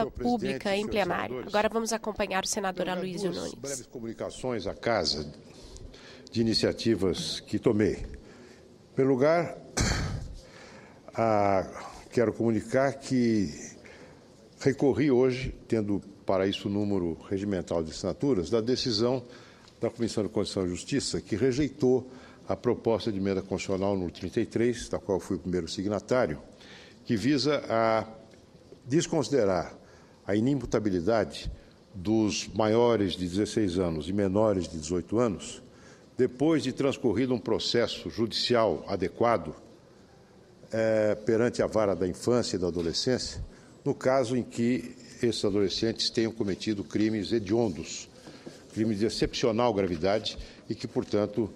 pública em plenário. Agora vamos acompanhar o senador Aloysio Nunes. Breves comunicações à Casa de iniciativas que tomei. Em primeiro lugar, quero comunicar que recorri hoje, tendo para isso o número regimental de assinaturas, da decisão da Comissão de Constituição e Justiça, que rejeitou a proposta de emenda constitucional número 33, da qual fui o primeiro signatário, que visa a desconsiderar a inimputabilidade dos maiores de 16 anos e menores de 18 anos, depois de transcorrido um processo judicial adequado perante a vara da infância e da adolescência, no caso em que esses adolescentes tenham cometido crimes hediondos, crimes de excepcional gravidade e que, portanto,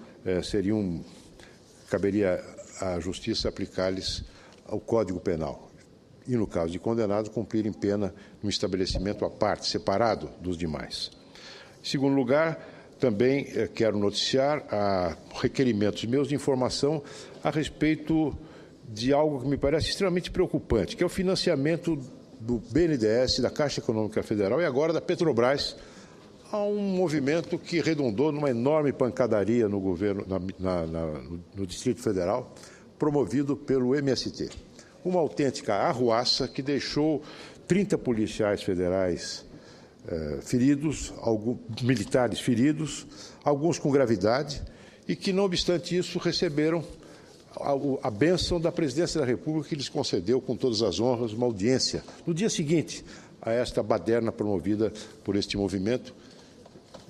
caberia à Justiça aplicar-lhes ao Código Penal. E, no caso de condenados, cumprirem pena num estabelecimento à parte, separado dos demais. Em segundo lugar, também quero noticiar requerimentos meus de informação a respeito de algo que me parece extremamente preocupante, que é o financiamento do BNDES, da Caixa Econômica Federal e agora da Petrobras, a um movimento que redundou numa enorme pancadaria no governo, no Distrito Federal, promovido pelo MST. Uma autêntica arruaça que deixou 30 policiais federais feridos, militares feridos, alguns com gravidade, e que, não obstante isso, receberam a bênção da Presidência da República, que lhes concedeu, com todas as honras, uma audiência no dia seguinte a esta baderna promovida por este movimento,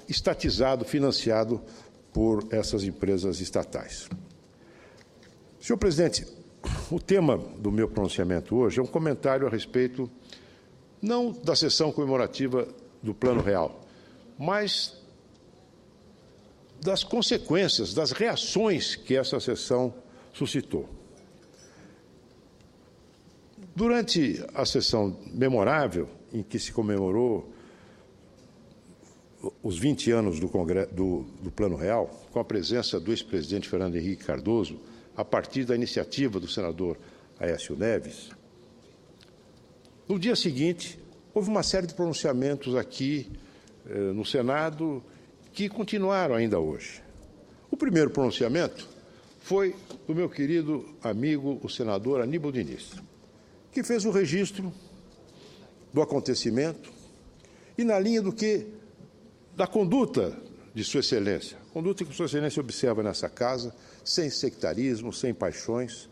estatizado, financiado por essas empresas estatais. Senhor presidente, o tema do meu pronunciamento hoje é um comentário a respeito, não da sessão comemorativa do Plano Real, mas das consequências, das reações que essa sessão suscitou. Durante a sessão memorável, em que se comemorou os 20 anos do Plano Real, com a presença do ex-presidente Fernando Henrique Cardoso, a partir da iniciativa do senador Aécio Neves, no dia seguinte, houve uma série de pronunciamentos aqui no Senado que continuaram ainda hoje. O primeiro pronunciamento foi do meu querido amigo, o senador Aníbal Diniz, que fez o registro do acontecimento e na linha da conduta de Sua Excelência, conduta que Sua Excelência observa nessa casa, sem sectarismo, sem paixões,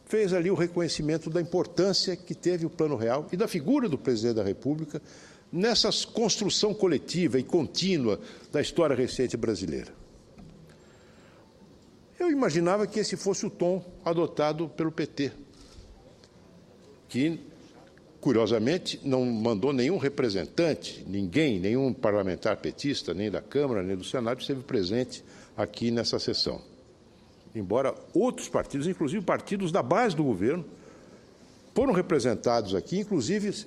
fez ali o reconhecimento da importância que teve o Plano Real e da figura do Presidente da República nessa construção coletiva e contínua da história recente brasileira. Eu imaginava que esse fosse o tom adotado pelo PT, que, curiosamente, não mandou nenhum representante, nenhum parlamentar petista, nem da Câmara, nem do Senado, esteve presente aqui nessa sessão. Embora outros partidos, inclusive partidos da base do governo, foram representados aqui, inclusive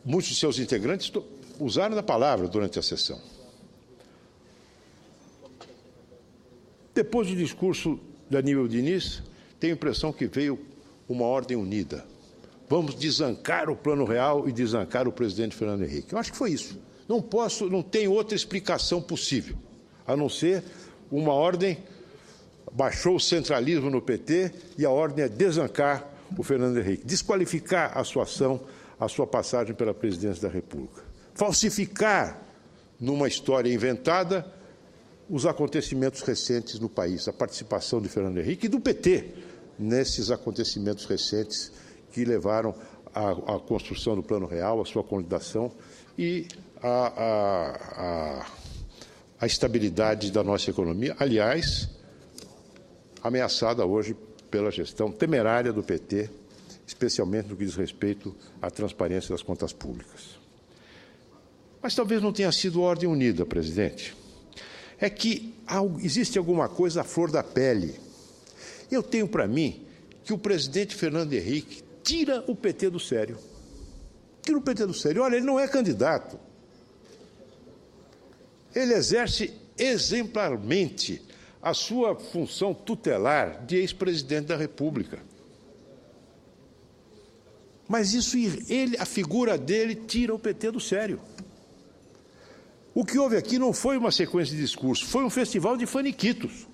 muitos de seus integrantes usaram a palavra durante a sessão. Depois do discurso de Aníbal Diniz, tenho a impressão que veio uma ordem unida. Vamos desancar o Plano Real e desancar o presidente Fernando Henrique. Eu acho que foi isso. Não tem outra explicação possível, a não ser uma ordem, baixou o centralismo no PT e a ordem é desancar o Fernando Henrique, desqualificar a sua ação, a sua passagem pela presidência da República, falsificar numa história inventada os acontecimentos recentes no país, a participação de Fernando Henrique e do PT nesses acontecimentos recentes que levaram à construção do Plano Real, à sua consolidação e à estabilidade da nossa economia, aliás, ameaçada hoje pela gestão temerária do PT, especialmente no que diz respeito à transparência das contas públicas. Mas talvez não tenha sido ordem unida, presidente. É que existe alguma coisa à flor da pele. Eu tenho para mim que o presidente Fernando Henrique tira o PT do sério. Tira o PT do sério. Olha, ele não é candidato. Ele exerce exemplarmente a sua função tutelar de ex-presidente da República. Mas isso, a figura dele tira o PT do sério. O que houve aqui não foi uma sequência de discursos, foi um festival de faniquitos.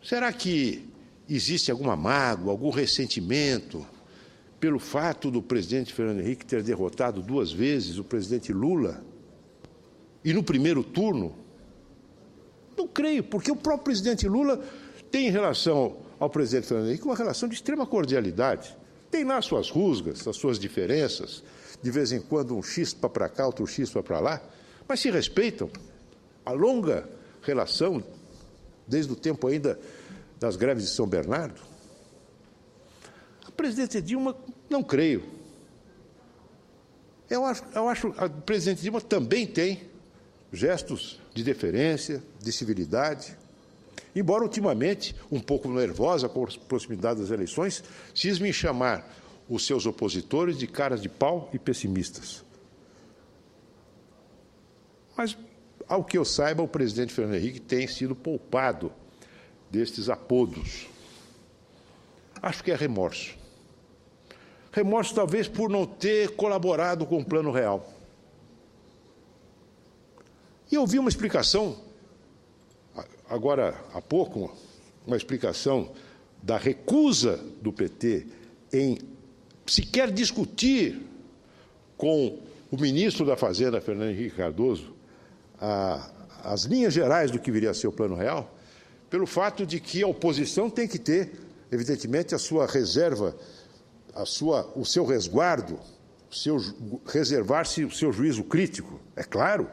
Será que existe alguma mágoa, algum ressentimento pelo fato do presidente Fernando Henrique ter derrotado 2 vezes o presidente Lula? E no primeiro turno? Não creio, porque o próprio presidente Lula tem, em relação ao presidente Fernando Henrique, uma relação de extrema cordialidade. Tem lá suas rusgas, as suas diferenças, de vez em quando um chispa para cá, outro chispa para lá, mas se respeitam. A longa relação, desde o tempo ainda das greves de São Bernardo. A presidente Dilma, não creio. Eu acho que a presidente Dilma também tem gestos de deferência, de civilidade, embora ultimamente, um pouco nervosa com a proximidade das eleições, cisme em chamar os seus opositores de caras de pau e pessimistas. Mas, ao que eu saiba, o presidente Fernando Henrique tem sido poupado destes apodos. Acho que é remorso. Remorso, talvez, por não ter colaborado com o Plano Real. E eu vi uma explicação, agora há pouco, uma explicação da recusa do PT em sequer discutir com o ministro da Fazenda, Fernando Henrique Cardoso, as linhas gerais do que viria a ser o Plano Real, pelo fato de que a oposição tem que ter, evidentemente, a sua reserva, o seu resguardo, reservar-se o seu juízo crítico, é claro.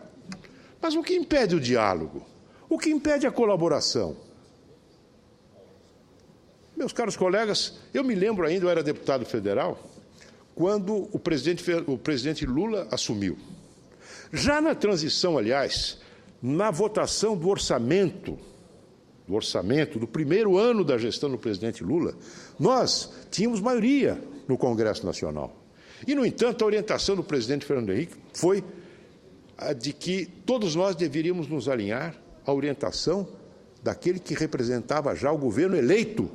Mas o que impede o diálogo? O que impede a colaboração? Meus caros colegas, eu me lembro ainda, eu era deputado federal, quando o presidente Lula assumiu. Já na transição, aliás, na votação do orçamento do primeiro ano da gestão do presidente Lula, nós tínhamos maioria no Congresso Nacional. E, no entanto, a orientação do presidente Fernando Henrique foi a de que todos nós deveríamos nos alinhar à orientação daquele que representava já o governo eleito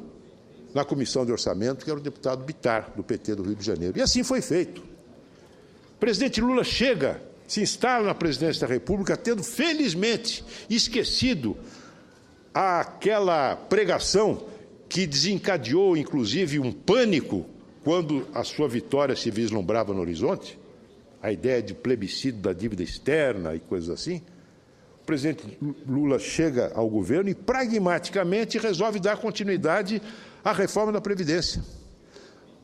na Comissão de Orçamento, que era o deputado Bittar, do PT do Rio de Janeiro. E assim foi feito. O presidente Lula se instala na presidência da República, tendo, felizmente, esquecido aquela pregação que desencadeou, inclusive, um pânico quando a sua vitória se vislumbrava no horizonte, a ideia de plebiscito da dívida externa e coisas assim. O presidente Lula chega ao governo e, pragmaticamente, resolve dar continuidade à reforma da Previdência.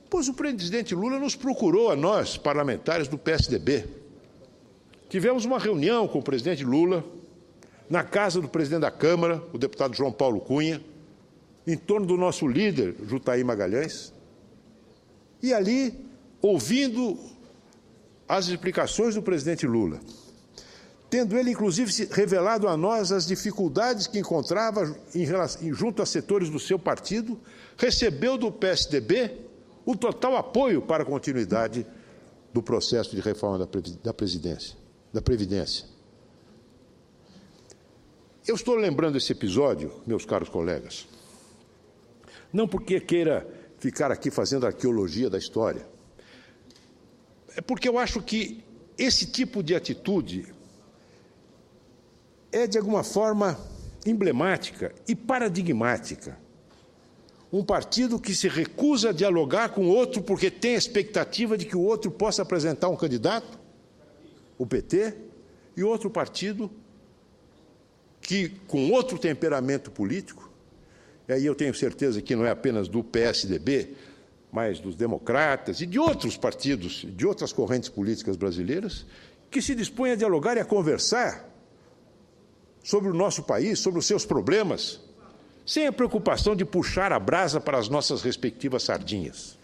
Pois o presidente Lula nos procurou, a nós, parlamentares do PSDB. Tivemos uma reunião com o presidente Lula, na casa do presidente da Câmara, o deputado João Paulo Cunha, em torno do nosso líder, Jutaí Magalhães, e ali, ouvindo as explicações do presidente Lula, tendo ele, inclusive, revelado a nós as dificuldades que encontrava junto a setores do seu partido, recebeu do PSDB o total apoio para a continuidade do processo de reforma da Previdência. Eu estou lembrando esse episódio, meus caros colegas, não porque queira ficar aqui fazendo arqueologia da história, é porque eu acho que esse tipo de atitude é, de alguma forma, emblemática e paradigmática. Um partido que se recusa a dialogar com o outro porque tem a expectativa de que o outro possa apresentar um candidato, o PT, e outro partido que, com outro temperamento político, e aí eu tenho certeza que não é apenas do PSDB, mas dos democratas e de outros partidos, de outras correntes políticas brasileiras, que se dispõem a dialogar e a conversar sobre o nosso país, sobre os seus problemas, sem a preocupação de puxar a brasa para as nossas respectivas sardinhas.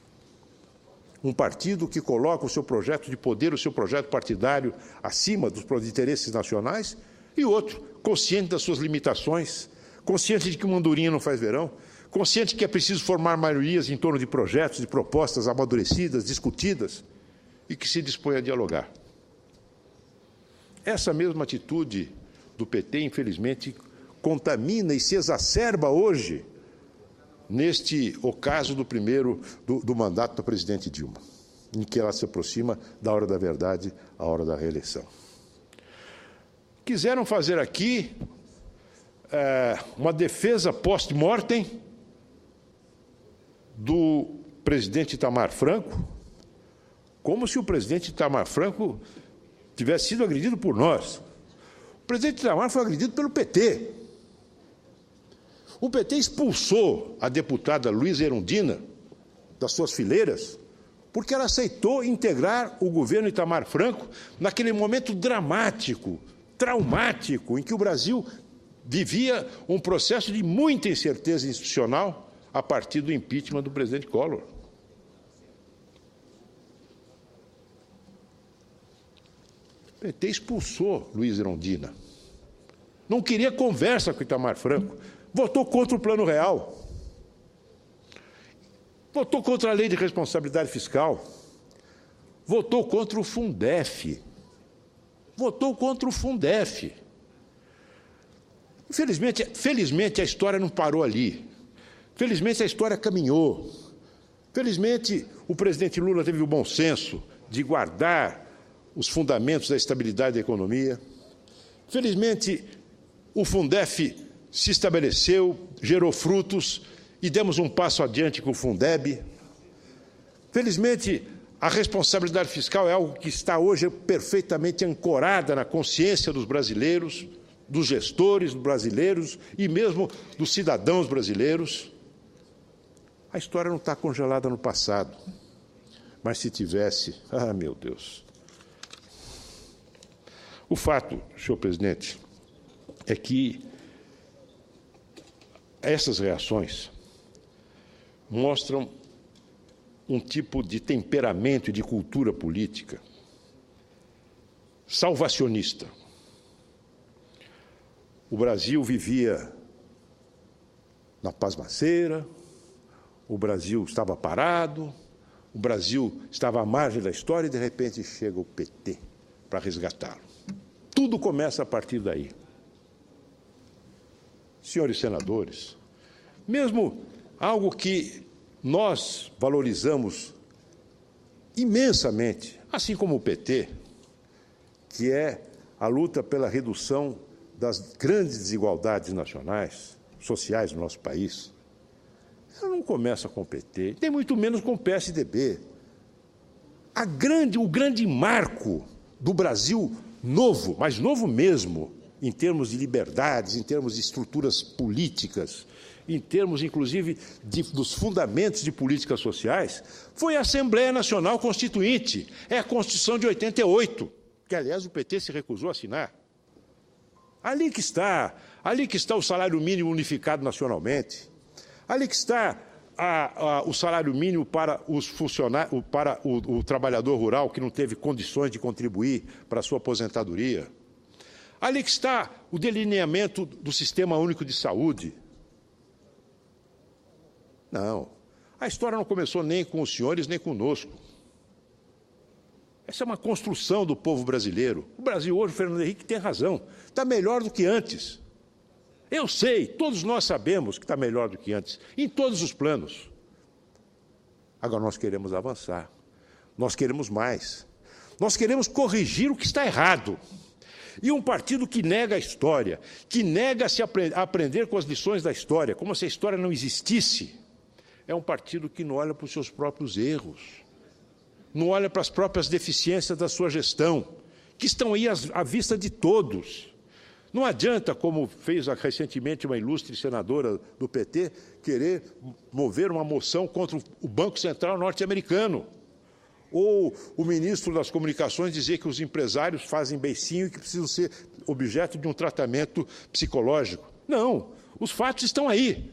Um partido que coloca o seu projeto de poder, o seu projeto partidário, acima dos interesses nacionais, e outro, consciente das suas limitações, consciente de que uma andorinha não faz verão, consciente de que é preciso formar maiorias em torno de projetos, de propostas amadurecidas, discutidas, e que se dispõe a dialogar. Essa mesma atitude do PT, infelizmente, contamina e se exacerba hoje neste ocaso do primeiro do mandato da presidente Dilma, em que ela se aproxima da hora da verdade, a hora da reeleição. Quiseram fazer aqui uma defesa post-mortem do presidente Itamar Franco, como se o presidente Itamar Franco tivesse sido agredido por nós. O presidente Itamar foi agredido pelo PT. O PT expulsou a deputada Luísa Erundina das suas fileiras porque ela aceitou integrar o governo Itamar Franco naquele momento dramático, traumático, em que o Brasil vivia um processo de muita incerteza institucional a partir do impeachment do presidente Collor. O PT expulsou Luísa Erundina. Não queria conversa com o Itamar Franco. Votou contra o Plano Real. Votou contra a Lei de Responsabilidade Fiscal. Votou contra o Fundef. Votou contra o Fundef. Felizmente a história não parou ali. Felizmente a história caminhou. Felizmente o presidente Lula teve o bom senso de guardar os fundamentos da estabilidade da economia. Felizmente o Fundef se estabeleceu, gerou frutos e demos um passo adiante com o Fundeb. Felizmente a responsabilidade fiscal é algo que está hoje perfeitamente ancorada na consciência dos brasileiros, dos gestores brasileiros e mesmo dos cidadãos brasileiros. A história não está congelada no passado, mas se tivesse, meu Deus. O fato, senhor presidente, é que essas reações mostram um tipo de temperamento e de cultura política salvacionista. O Brasil vivia na pasmaceira, o Brasil estava parado, o Brasil estava à margem da história e, de repente, chega o PT para resgatá-lo. Tudo começa a partir daí. Senhores senadores, mesmo algo que nós valorizamos imensamente, assim como o PT, que é a luta pela redução das grandes desigualdades nacionais, sociais no nosso país, ela não começa com o PT, nem muito menos com o PSDB. O grande marco do Brasil novo, mas novo mesmo, em termos de liberdades, em termos de estruturas políticas, em termos, inclusive, dos fundamentos de políticas sociais, foi a Assembleia Nacional Constituinte. É a Constituição de 88, que, aliás, o PT se recusou a assinar. Ali que está o salário mínimo unificado nacionalmente. Ali que está o salário mínimo para os funcionários, para o trabalhador rural que não teve condições de contribuir para a sua aposentadoria. Ali que está o delineamento do Sistema Único de Saúde. Não, a história não começou nem com os senhores, nem conosco. Essa é uma construção do povo brasileiro. O Brasil hoje, o Fernando Henrique tem razão, está melhor do que antes. Eu sei, todos nós sabemos que está melhor do que antes, em todos os planos. Agora nós queremos avançar, nós queremos mais, nós queremos corrigir o que está errado. E um partido que nega a história, que nega-se a aprender com as lições da história, como se a história não existisse, é um partido que não olha para os seus próprios erros, não olha para as próprias deficiências da sua gestão, que estão aí à vista de todos. Não adianta, como fez recentemente uma ilustre senadora do PT, querer mover uma moção contra o Banco Central norte-americano. Ou o ministro das Comunicações dizer que os empresários fazem beicinho e que precisam ser objeto de um tratamento psicológico. Não, os fatos estão aí,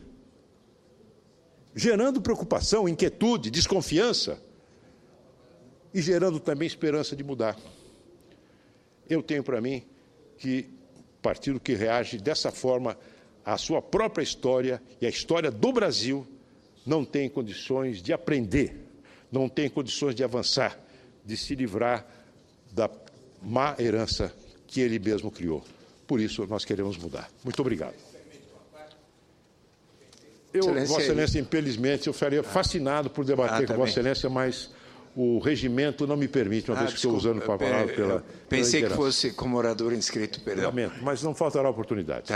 gerando preocupação, inquietude, desconfiança e gerando também esperança de mudar. Eu tenho para mim que o partido que reage dessa forma à sua própria história e à história do Brasil não tem condições de aprender, não tem condições de avançar, de se livrar da má herança que ele mesmo criou. Por isso, nós queremos mudar. Muito obrigado. Vossa Excelência, infelizmente, eu ficaria fascinado por debater com Vossa Excelência, mas o regimento não me permite, uma vez que estou usando a palavra pela pensei que fosse como orador inscrito, perdão. Mas não faltará oportunidade.